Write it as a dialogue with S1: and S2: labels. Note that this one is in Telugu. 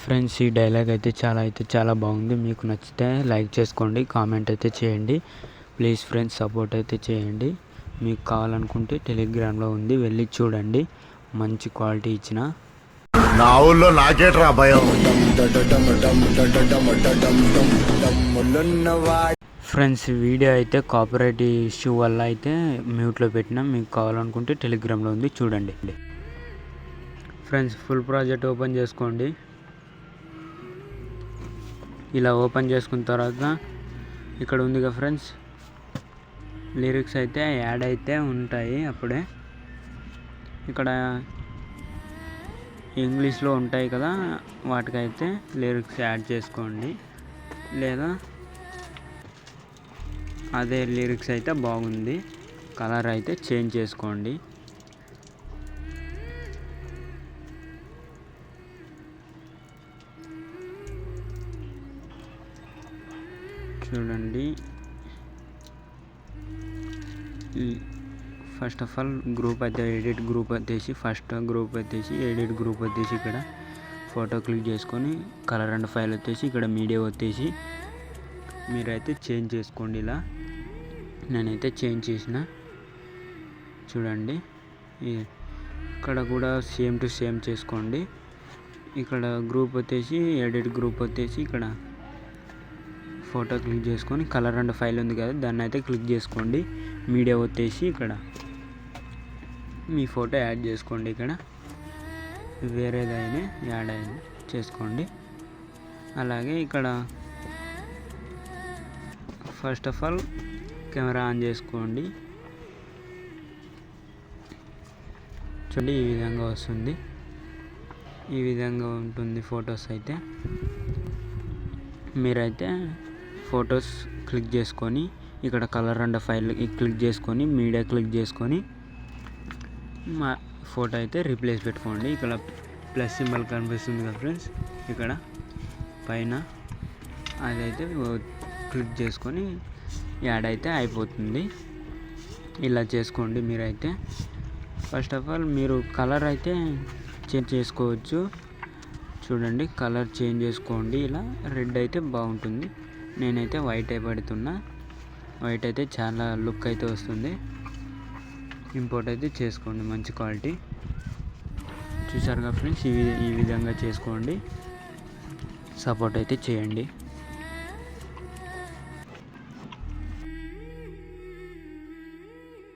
S1: ఫ్రెండ్స్, ఈ డైలాగ్ అయితే చాలా బాగుంది. మీకు నచ్చితే లైక్ చేసుకోండి, కామెంట్ అయితే చేయండి. ప్లీజ్ ఫ్రెండ్స్, సపోర్ట్ అయితే చేయండి. మీకు కావాలనుకుంటే టెలిగ్రామ్లో ఉంది, వెళ్ళి చూడండి. మంచి క్వాలిటీ ఇచ్చిన.
S2: నా ఊళ్ళో నాకేట్రా భయం.
S1: ఫ్రెండ్స్, వీడియో అయితే కాపీరైట్ ఇష్యూ వల్ల అయితే మ్యూట్లో పెట్టినా. మీకు కావాలనుకుంటే టెలిగ్రామ్లో ఉంది, చూడండి. ఫ్రెండ్స్, ఫుల్ ప్రాజెక్ట్ ఓపెన్ చేసుకోండి. ఇలా ఓపెన్ చేసుకున్న తర్వాత ఇక్కడ ఉందిగా ఫ్రెండ్స్, లిరిక్స్ అయితే యాడ్ అయితే ఉంటాయి. అప్పుడే ఇక్కడ ఇంగ్లీష్లో ఉంటాయి కదా, వాటికైతే లిరిక్స్ యాడ్ చేసుకోండి. లేదా అదే లిరిక్స్ అయితే బాగుంది, కలర్ అయితే చేంజ్ చేసుకోండి. చూడండి. ఫస్ట్ ఆఫ్ ఆల్ గ్రూప్ అయితే ఎడిట్ గ్రూప్ వచ్చేసి ఎడిట్ గ్రూప్ వచ్చేసి ఇక్కడ ఫోటో క్లిక్ చేసుకొని కలర్ అండ్ ఫైల్ వచ్చేసి ఇక్కడ మీడియా వచ్చేసి మీరైతే చేంజ్ చేసుకోండి. ఇలా నేనైతే చేంజ్ చేసిన. చూడండి, ఇక్కడ కూడా సేమ్ టు సేమ్ చేసుకోండి. ఇక్కడ గ్రూప్ వచ్చేసి ఎడిట్ గ్రూప్ వచ్చేసి ఇక్కడ ఫోటో క్లిక్ చేసుకొని కలర్ అండ్ ఫైల్ ఉంది కదా, దాన్ని అయితే క్లిక్ చేసుకోండి. మీడియా వచ్చేసి ఇక్కడ మీ ఫోటో యాడ్ చేసుకోండి. ఇక్కడ వేరేదైనా యాడ్ చేసుకోండి. అలాగే ఇక్కడ first of all camera on చేసుకోండి. చూడండి, ఈ విధంగా వస్తుంది. ఈ విధంగా ఉంటుంది ఫొటోస్ అయితే. మీరైతే ఫొటోస్ క్లిక్ చేసుకొని ఇక్కడ కలర్ అండ్ ఫైల్ క్లిక్ చేసుకొని మీడియా క్లిక్ చేసుకొని మా ఫోటో అయితే రీప్లేస్ పెట్టుకోండి. ఇక్కడ ప్లస్ సింబల్ కనిపిస్తుంది కదా ఫ్రెండ్స్, ఇక్కడ పైన అదైతే క్లిక్ చేసుకొని యాడ్ అయితే అయిపోతుంది. ఇలా చేసుకోండి మీరైతే. ఫస్ట్ ఆఫ్ ఆల్ మీరు కలర్ అయితే చేంజ్ చేసుకోవచ్చు. చూడండి, కలర్ చేంజ్ చేసుకోండి. ఇలా రెడ్ అయితే బాగుంటుంది. నేనైతే వైట్ పెడుతున్నా. వైట్ అయితే చాలా లుక్ అయితే వస్తుంది. ఇంపోర్ట్ అయితే చేసుకోండి, మంచి క్వాలిటీ. చూసారుగా ఫ్రెండ్స్, ఈ విధంగా చేసుకోండి. సపోర్ట్ అయితే చేయండి.